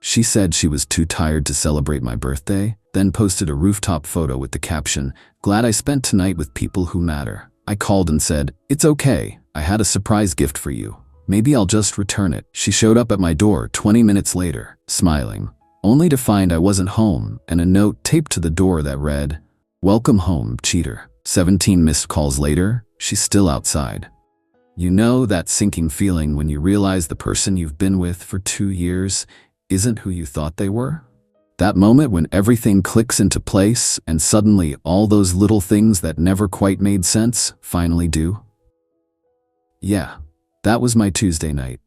She said she was too tired to celebrate my birthday, then posted a rooftop photo with the caption, "Glad I spent tonight with people who matter." I called and said, "It's okay, I had a surprise gift for you. Maybe I'll just return it." She showed up at my door 20 minutes later, smiling, only to find I wasn't home and a note taped to the door that read, "Welcome home, cheater." 17 missed calls later, she's still outside. You know that sinking feeling when you realize the person you've been with for 2 years isn't who you thought they were? That moment when everything clicks into place and suddenly all those little things that never quite made sense finally do? Yeah, that was my Tuesday night.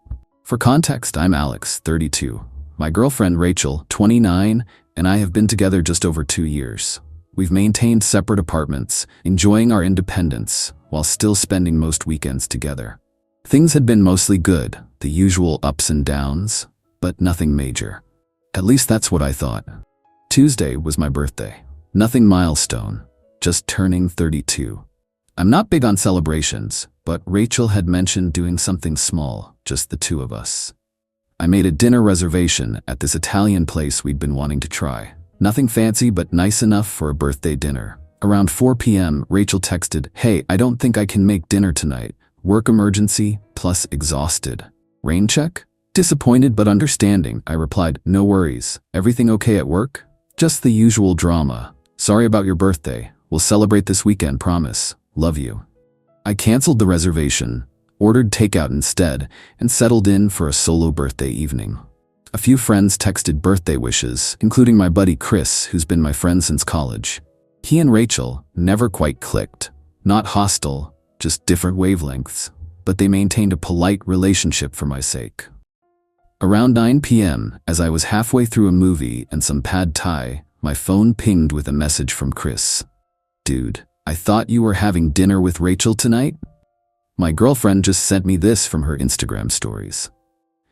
For context, I'm Alex, 32. My girlfriend Rachel, 29, and I have been together just over 2 years. We've maintained separate apartments, enjoying our independence, while still spending most weekends together. Things had been mostly good, the usual ups and downs, but nothing major. At least that's what I thought. Tuesday was my birthday. Nothing milestone, just turning 32. I'm not big on celebrations, but Rachel had mentioned doing something small, just the two of us. I made a dinner reservation at this Italian place we'd been wanting to try. Nothing fancy, but nice enough for a birthday dinner. Around 4 p.m., Rachel texted, "Hey, I don't think I can make dinner tonight. Work emergency, plus exhausted." Rain check? Disappointed but understanding, I replied, "No worries. Everything okay at work?" "Just the usual drama. Sorry about your birthday. We'll celebrate this weekend, promise. Love you." I canceled the reservation, ordered takeout instead, and settled in for a solo birthday evening. A few friends texted birthday wishes, including my buddy Chris, who's been my friend since college. He and Rachel never quite clicked. Not hostile, just different wavelengths, but they maintained a polite relationship for my sake. Around 9 p.m., as I was halfway through a movie and some pad thai, my phone pinged with a message from Chris. "Dude, I thought you were having dinner with Rachel tonight?" My girlfriend just sent me this from her Instagram stories.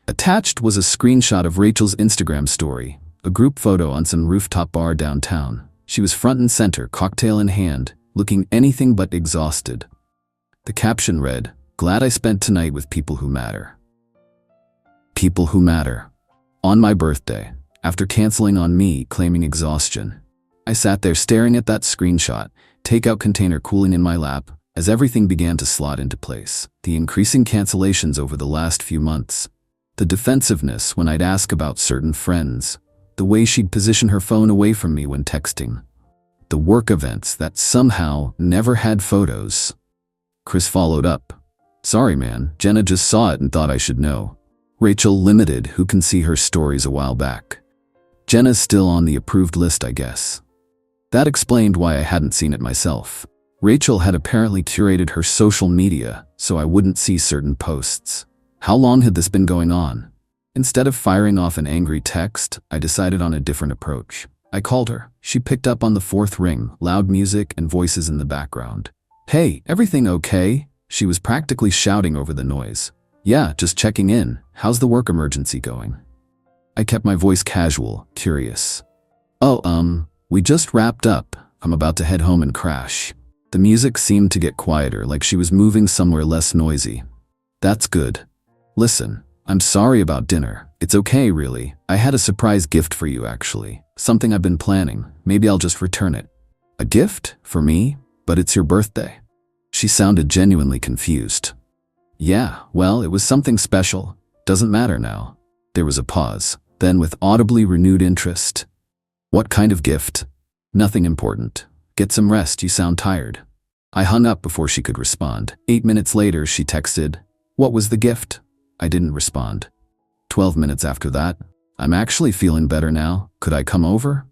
Attached was a screenshot of Rachel's Instagram story, a group photo on some rooftop bar downtown. She was front and center, cocktail in hand, looking anything but exhausted. The caption read, "Glad I spent tonight with people who matter." People who matter. On my birthday, after canceling on me, claiming exhaustion. I sat there staring at that screenshot, takeout container cooling in my lap, as everything began to slot into place. The increasing cancellations over the last few months. The defensiveness when I'd ask about certain friends. The way she'd position her phone away from me when texting. The work events that somehow never had photos. Chris followed up. "Sorry man, Jenna just saw it and thought I should know. Rachel Limited, who can see her stories a while back. Jenna's still on the approved list, I guess." That explained why I hadn't seen it myself. Rachel had apparently curated her social media so I wouldn't see certain posts. How long had this been going on? Instead of firing off an angry text, I decided on a different approach. I called her. She picked up on the fourth ring, loud music and voices in the background. "Hey, everything okay?" She was practically shouting over the noise. "Yeah, just checking in. How's the work emergency going?" I kept my voice casual, curious. "Oh, we just wrapped up. I'm about to head home and crash." The music seemed to get quieter, like she was moving somewhere less noisy. "That's good. Listen, I'm sorry about dinner. It's okay, really. I had a surprise gift for you, actually. Something I've been planning. Maybe I'll just return it." "A gift? For me? But it's your birthday." She sounded genuinely confused. "Yeah, well, it was something special. Doesn't matter now." There was a pause, then with audibly renewed interest. "What kind of gift?" "Nothing important. Get some rest, you sound tired." I hung up before she could respond. 8 minutes later, she texted, "What was the gift?" I didn't respond. 12 minutes after that, "I'm actually feeling better now. Could I come over?"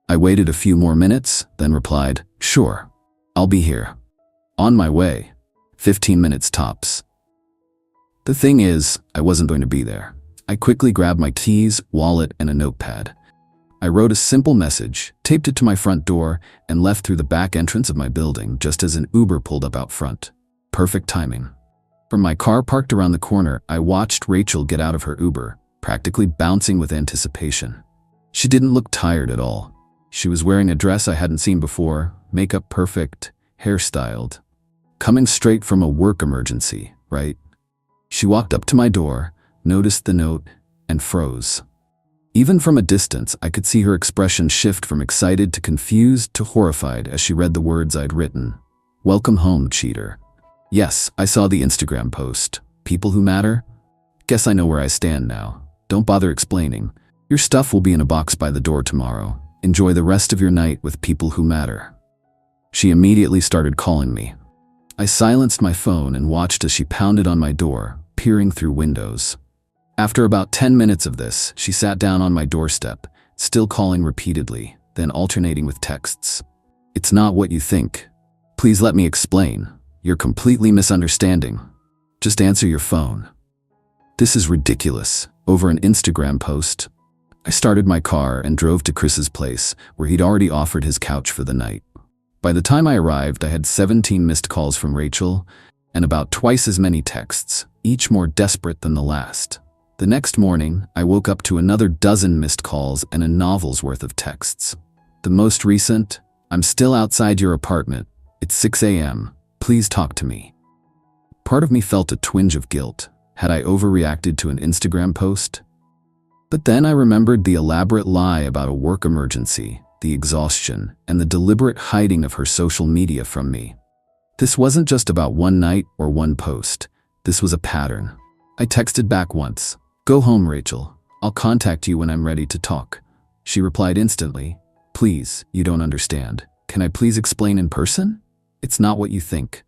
I waited a few more minutes, then replied, "Sure. I'll be here. On my way. 15 minutes tops." The thing is, I wasn't going to be there. I quickly grabbed my keys, wallet, and a notepad. I wrote a simple message, taped it to my front door, and left through the back entrance of my building just as an Uber pulled up out front. Perfect timing. From my car parked around the corner, I watched Rachel get out of her Uber, practically bouncing with anticipation. She didn't look tired at all. She was wearing a dress I hadn't seen before, makeup perfect, hairstyled. Coming straight from a work emergency, right? She walked up to my door, noticed the note, and froze. Even from a distance, I could see her expression shift from excited to confused to horrified as she read the words I'd written. Welcome home, cheater. Yes, I saw the Instagram post. People who matter? Guess I know where I stand now. Don't bother explaining. Your stuff will be in a box by the door tomorrow. Enjoy the rest of your night with people who matter. She immediately started calling me. I silenced my phone and watched as she pounded on my door, peering through windows. After about 10 minutes of this, she sat down on my doorstep, still calling repeatedly, then alternating with texts. It's not what you think. Please let me explain. You're completely misunderstanding. Just answer your phone. This is ridiculous. Over an Instagram post. I started my car and drove to Chris's place, where he'd already offered his couch for the night. By the time I arrived, I had 17 missed calls from Rachel, and about twice as many texts, each more desperate than the last. The next morning, I woke up to another dozen missed calls and a novel's worth of texts. The most recent, I'm still outside your apartment. It's 6 a.m. Please talk to me. Part of me felt a twinge of guilt. Had I overreacted to an Instagram post? But then I remembered the elaborate lie about a work emergency, the exhaustion, and the deliberate hiding of her social media from me. This wasn't just about one night or one post. This was a pattern. I texted back once. Go home, Rachel. I'll contact you when I'm ready to talk. She replied instantly. Please, you don't understand. Can I please explain in person? It's not what you think.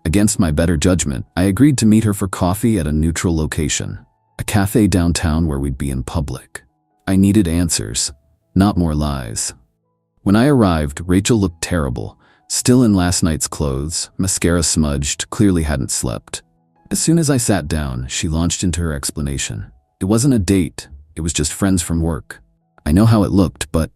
Against my better judgment, I agreed to meet her for coffee at a neutral location, a cafe downtown where we'd be in public. I needed answers, not more lies. When I arrived, Rachel looked terrible, still in last night's clothes, mascara smudged, clearly hadn't slept. As soon as I sat down, she launched into her explanation. It wasn't a date, it was just friends from work. I know how it looked, but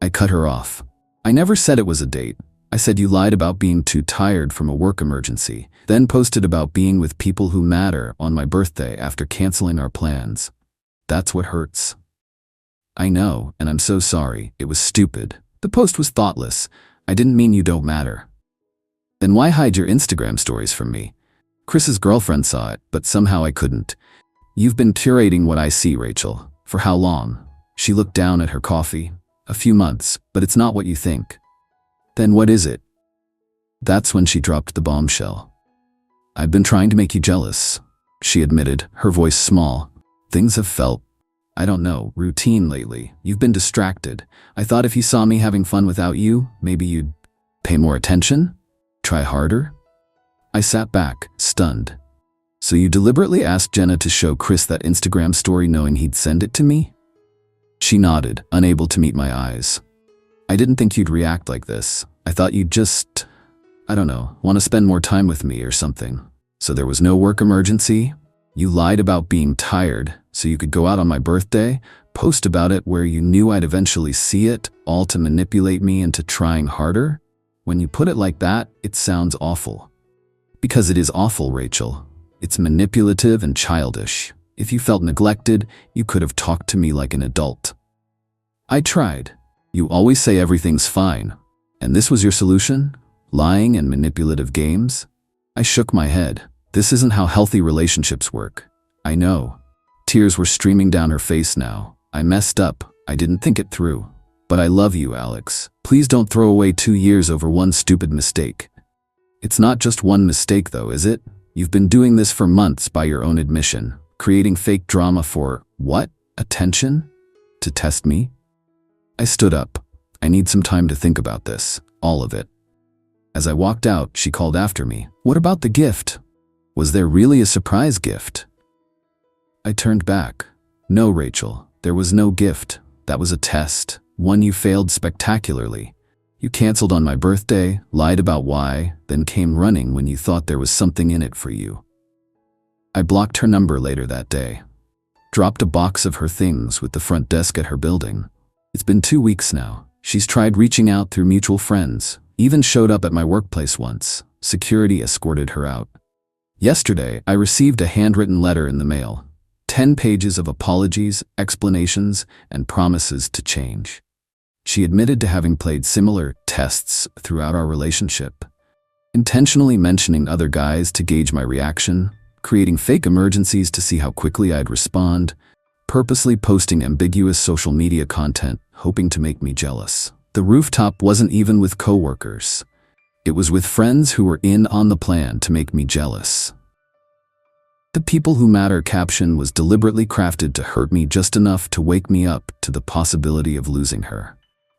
I cut her off. I never said it was a date. I said you lied about being too tired from a work emergency, then posted about being with people who matter on my birthday after canceling our plans. That's what hurts. I know, and I'm so sorry. It was stupid. The post was thoughtless. I didn't mean you don't matter. Then why hide your Instagram stories from me? Chris's girlfriend saw it, but somehow I couldn't. You've been curating what I see, Rachel. For how long? She looked down at her coffee. A few months, but it's not what you think. Then what is it? That's when she dropped the bombshell. I've been trying to make you jealous, she admitted, her voice small. Things have felt, I don't know, routine lately. You've been distracted. I thought if you saw me having fun without you, maybe you'd pay more attention? Try harder? I sat back, stunned. So you deliberately asked Jenna to show Chris that Instagram story knowing he'd send it to me? She nodded, unable to meet my eyes. I didn't think you'd react like this. I thought you'd just, I don't know, want to spend more time with me or something. So there was no work emergency? You lied about being tired so you could go out on my birthday, post about it where you knew I'd eventually see it, all to manipulate me into trying harder? When you put it like that, it sounds awful. Because it is awful, Rachel. It's manipulative and childish. If you felt neglected, you could have talked to me like an adult. I tried. You always say everything's fine. And this was your solution? Lying and manipulative games? I shook my head. This isn't how healthy relationships work. I know. Tears were streaming down her face now. I messed up. I didn't think it through. But I love you, Alex. Please don't throw away 2 years over one stupid mistake. It's not just one mistake though, is it? You've been doing this for months by your own admission. Creating fake drama for, what? Attention? To test me? I stood up. I need some time to think about this. All of it. As I walked out, she called after me. What about the gift? Was there really a surprise gift? I turned back. No, Rachel. There was no gift. That was a test. One you failed spectacularly. You canceled on my birthday, lied about why, then came running when you thought there was something in it for you. I blocked her number later that day. Dropped a box of her things with the front desk at her building. It's been 2 weeks now. She's tried reaching out through mutual friends, even showed up at my workplace once. Security escorted her out. Yesterday, I received a handwritten letter in the mail. 10 pages of apologies, explanations, and promises to change. She admitted to having played similar tests throughout our relationship, intentionally mentioning other guys to gauge my reaction, creating fake emergencies to see how quickly I'd respond, purposely posting ambiguous social media content, hoping to make me jealous. The rooftop wasn't even with coworkers. It was with friends who were in on the plan to make me jealous. The People Who Matter caption was deliberately crafted to hurt me just enough to wake me up to the possibility of losing her.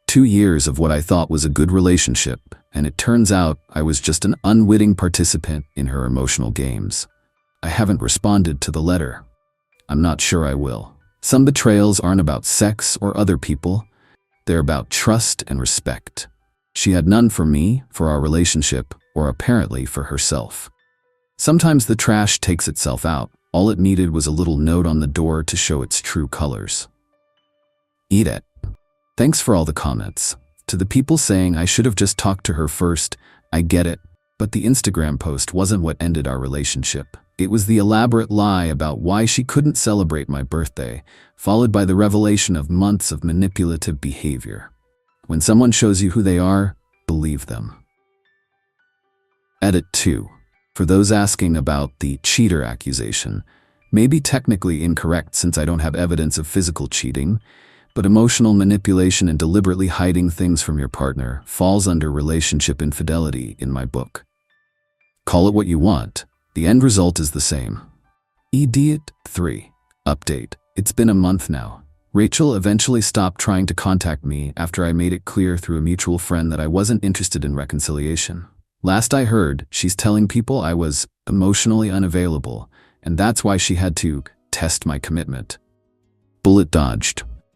2 years of what I thought was a good relationship, and it turns out I was just an unwitting participant in her emotional games. I haven't responded to the letter. I'm not sure I will. Some betrayals aren't about sex or other people. They're about trust and respect. She had none for me, for our relationship, or apparently for herself. Sometimes the trash takes itself out. All it needed was a little note on the door to show its true colors. Eat it. Thanks for all the comments. To the people saying I should have just talked to her first, I get it, but the Instagram post wasn't what ended our relationship. It was the elaborate lie about why she couldn't celebrate my birthday, followed by the revelation of months of manipulative behavior. When someone shows you who they are, believe them. Edit 2. For those asking about the cheater accusation, may be technically incorrect since I don't have evidence of physical cheating, but emotional manipulation and deliberately hiding things from your partner falls under relationship infidelity in my book. Call it what you want. The end result is the same. Edit 3. Update. It's been a month now. Rachel eventually stopped trying to contact me after I made it clear through a mutual friend that I wasn't interested in reconciliation. Last I heard, she's telling people I was emotionally unavailable, and that's why she had to test my commitment. Bullet dodged.